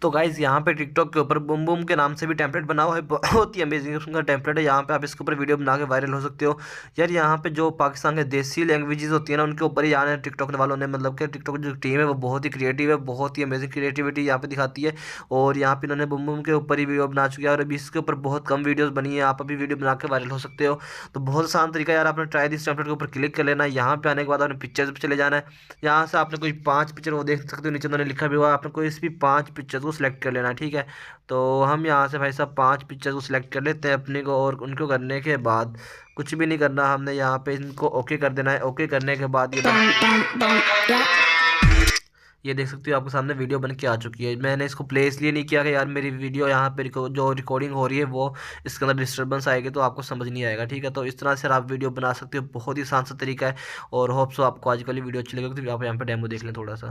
तो गाइज़ यहाँ पे टिकटॉक के ऊपर बूम बूम के नाम से भी टेम्पलेट बना हुआ है, बहुत ही अमेजिंग उसका टेम्पलेट है। यहाँ पे आप इसके ऊपर वीडियो बना के वायरल हो सकते हो यार। यहाँ पे जो पाकिस्तान के देसी लैंग्वेजेस होती है ना, उनके ऊपर ही आना है टिकटॉक वालों ने। मतलब कि टिकटॉक जो टीम है वो बहुत ही क्रिएटिव है, बहुत ही अमेजिंग क्रिएटिविटी यहाँ पे दिखाती है। और यहाँ पे इन्होंने बूम बूम के ऊपर ही वीडियो बना चुकी है, और अभी इसके ऊपर बहुत कम वीडियोज़ बनी है। आप अभी वीडियो बना के वायरल हो सकते हो। तो बहुत आसान तरीका यार, आपने ट्राई दिस टेम्पलेट के ऊपर क्लिक कर लेना है। यहाँ पे आने के बाद आपने पिक्चर्स पे चले जाना है। यहाँ से आपने कोई 5 पिक्चर वो देख सकते हो, नीचे उन्होंने लिखा भी हुआ है, आपने कोई इस भी 5 पिक्चर्स को सिलेक्ट कर लेना है, ठीक है। तो हम यहाँ से भाई साहब 5 पिक्चर्स को सिलेक्ट कर लेते हैं अपने को, और उनको करने के बाद कुछ भी नहीं करना हमने, यहाँ पे इनको ओके कर देना है। ओके करने के बाद ये देख सकते हो आपके सामने वीडियो बन के आ चुकी है। मैंने इसको प्ले इसलिए नहीं किया कि यार मेरी वीडियो यहाँ पे जो रिकॉर्डिंग हो रही है वो इसके अंदर डिस्टर्बेंस आएगी तो आपको समझ नहीं आएगा, ठीक है। तो इस तरह से आप वीडियो बना सकते हो, बहुत ही आसान सा तरीका है। और होप सो आपको आज वाली वीडियो अच्छी लगेगी, तो आप यहाँ पे डेमो देख लें थोड़ा सा।